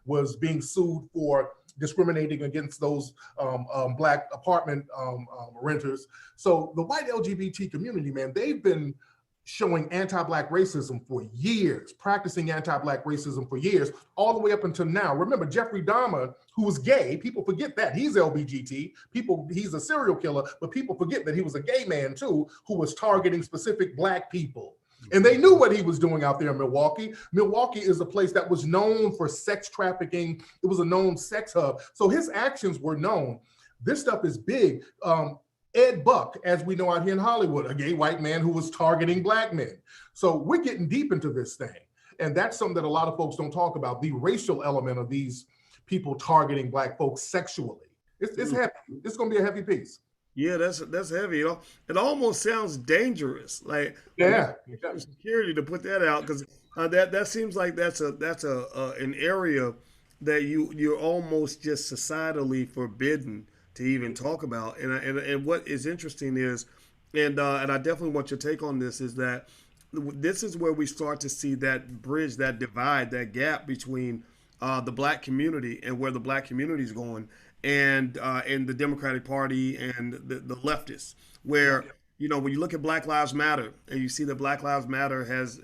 was being sued for discriminating against those black apartment renters. So the white LGBT community, man, they've been showing anti-black racism for years, practicing anti-black racism for years, all the way up until now. Remember, Jeffrey Dahmer, who was gay, people forget that he's LBGT. He's a serial killer, but people forget that he was a gay man too, who was targeting specific black people. And they knew what he was doing out there in Milwaukee. Milwaukee is a place that was known for sex trafficking. It was a known sex hub. So his actions were known. This stuff is big. Ed Buck, as we know out here in Hollywood, a gay white man who was targeting black men. So we're getting deep into this thing. And that's something that a lot of folks don't talk about, the racial element of these people targeting black folks sexually. It's heavy. It's going to be a heavy piece. Yeah, that's heavy. You know, it almost sounds dangerous. Like yeah, security to put that out because that seems like that's an area that you're almost just societally forbidden to even talk about. And what is interesting is, and I definitely want your take on this, is that this is where we start to see that bridge, that divide, that gap between the black community and where the black community is going, and the Democratic Party and the leftists, where when you look at Black Lives Matter and you see that Black Lives Matter has,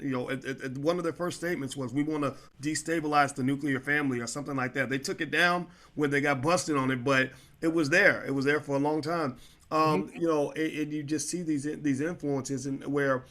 one of their first statements was, we want to destabilize the nuclear family or something like that. They took it down when they got busted on it, but it was there. It was there for a long time. And you just see these influences and where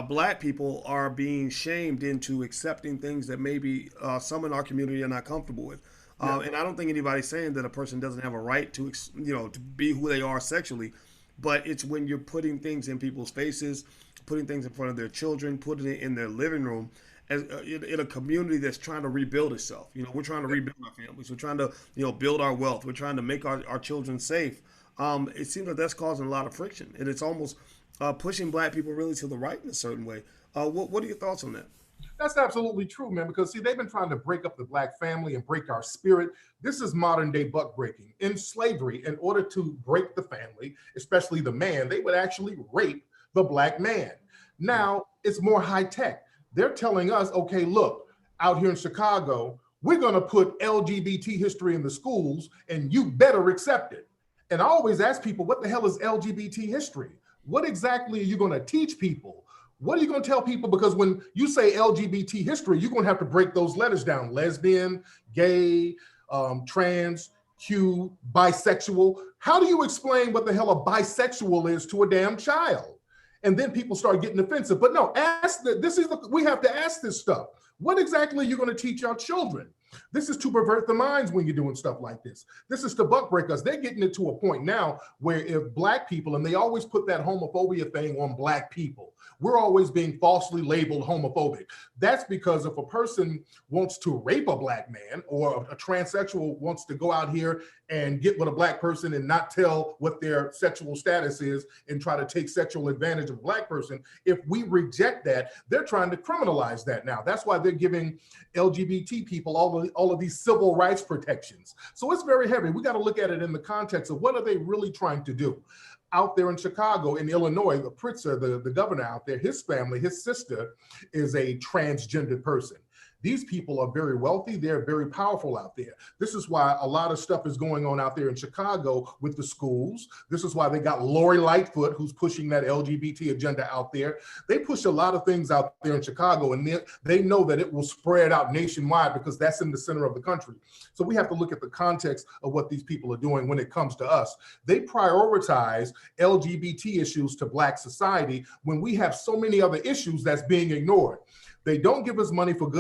black people are being shamed into accepting things that maybe some in our community are not comfortable with. And I don't think anybody's saying that a person doesn't have a right to, to be who they are sexually. But it's when you're putting things in people's faces, putting things in front of their children, putting it in their living room, as in a community that's trying to rebuild itself. We're trying to rebuild our families. We're trying to, build our wealth. We're trying to make our children safe. It seems like that's causing a lot of friction, and it's almost pushing black people really to the right in a certain way. What are your thoughts on that? That's absolutely true, man, because see, they've been trying to break up the black family and break our spirit. This is modern day buck breaking. In slavery, in order to break the family, especially the man, they would actually rape the black man. Now it's more high tech. They're telling us, okay, look, out here in Chicago, we're going to put LGBT history in the schools and you better accept it. And I always ask people, what the hell is LGBT history? What exactly are you going to teach people? What are you going to tell people? Because when you say LGBT history, you're going to have to break those letters down: lesbian, gay, trans, Q, bisexual. How do you explain what the hell a bisexual is to a damn child? And then people start getting offensive. But no, we have to ask this stuff. What exactly are you going to teach our children? This is to pervert the minds when you're doing stuff like this. This is to buck break us. They're getting it to a point now where if black people, and they always put that homophobia thing on black people, we're always being falsely labeled homophobic. That's because if a person wants to rape a black man, or a transsexual wants to go out here and get with a black person and not tell what their sexual status is and try to take sexual advantage of a black person, if we reject that, they're trying to criminalize that now. That's why they're giving LGBT people all of these civil rights protections. So it's very heavy. We got to look at it in the context of what are they really trying to do. Out there in Chicago, in Illinois, the Pritzker, the governor out there, his family, his sister is a transgender person. These people are very wealthy. They're very powerful out there. This is why a lot of stuff is going on out there in Chicago with the schools. This is why they got Lori Lightfoot, who's pushing that LGBT agenda out there. They push a lot of things out there in Chicago, and they know that it will spread out nationwide because that's in the center of the country. So we have to look at the context of what these people are doing when it comes to us. They prioritize LGBT issues to Black society when we have so many other issues that's being ignored. They don't give us money for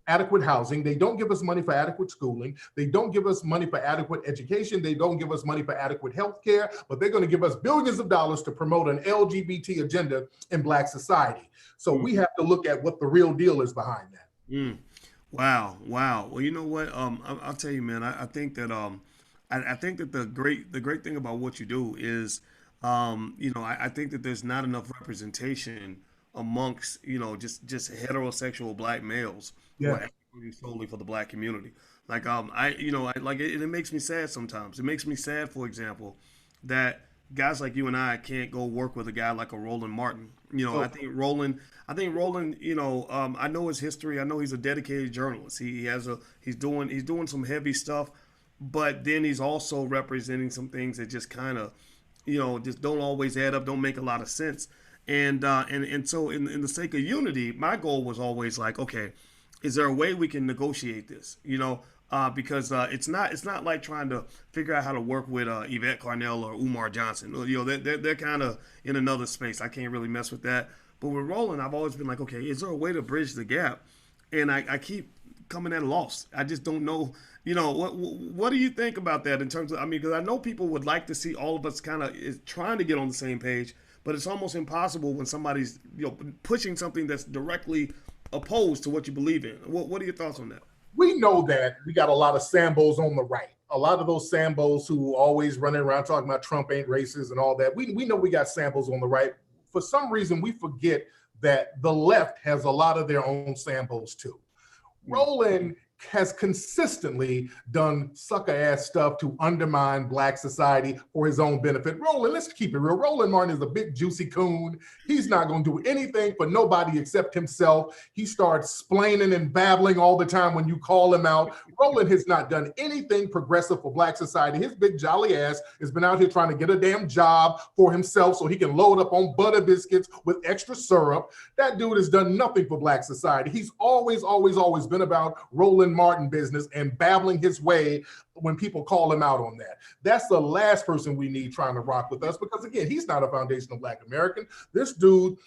adequate housing. They don't give us money for adequate schooling. They don't give us money for adequate education. They don't give us money for adequate health care, but they're going to give us billions of dollars to promote an LGBT agenda in Black society. So we have to look at what the real deal is behind that. Wow. Well, you know what? I'll tell you, man. I think that I think that the great thing about what you do is, I think that there's not enough representation amongst just heterosexual black males who are advocating solely for the black community. Like it makes me sad sometimes. It makes me sad, for example, that guys like you and I can't go work with a guy like a Roland Martin. So I think Roland, I know his history. I know he's a dedicated journalist. He's doing some heavy stuff, but then he's also representing some things that just kind of, just don't always add up, don't make a lot of sense. And so in the sake of unity, my goal was always like, okay, is there a way we can negotiate this? Because it's not like trying to figure out how to work with Yvette Carnell or Umar Johnson. They're kind of in another space. I can't really mess with that. But with Roland, I've always been like, okay, is there a way to bridge the gap? And I keep coming at a loss. I just don't know. What do you think about that in terms of? I mean, because I know people would like to see all of us kind of trying to get on the same page, but it's almost impossible when somebody's pushing something that's directly opposed to what you believe in. What are your thoughts on that? we know that we got a lot of Sambos on the right. A lot of those Sambos who always running around talking about Trump ain't racist and all that. We know we got Sambos on the right. For some reason, we forget that the left has a lot of their own Sambos too. Roland has consistently done sucker ass stuff to undermine Black society for his own benefit. Roland, let's keep it real. Roland Martin is a big juicy coon. He's not going to do anything for nobody except himself. He starts splaining and babbling all the time when you call him out. Roland has not done anything progressive for Black society. His big jolly ass has been out here trying to get a damn job for himself so he can load up on butter biscuits with extra syrup. That dude has done nothing for Black society. He's always, always, always been about Roland Martin business and babbling his way when people call him out on that. That's the last person we need trying to rock with us because, again, he's not a foundational Black American. This dude,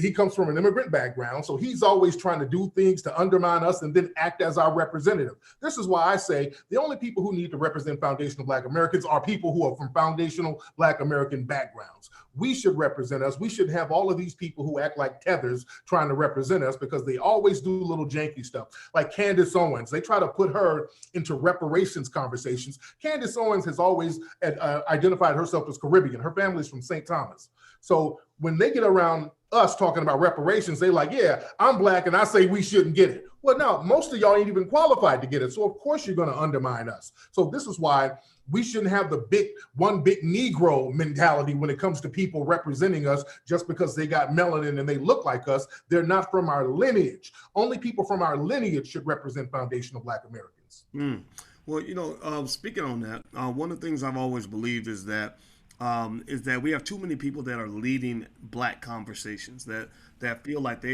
he comes from an immigrant background, so he's always trying to do things to undermine us and then act as our representative. This is why I say the only people who need to represent foundational Black Americans are people who are from foundational Black American backgrounds. We should represent us. We should have all of these people who act like tethers trying to represent us because they always do little janky stuff. Like Candace Owens, they try to put her into reparations conversations. Candace Owens has always identified herself as Caribbean. Her family's from St. Thomas. So when they get around us talking about reparations, they like, yeah, I'm Black and I say we shouldn't get it. Well, no, most of y'all ain't even qualified to get it. So of course you're going to undermine us. So this is why we shouldn't have the one big Negro mentality when it comes to people representing us just because they got melanin and they look like us. They're not from our lineage. Only people from our lineage should represent foundational Black Americans. Well, speaking on that, one of the things I've always believed is that we have too many people that are leading Black conversations that feel like they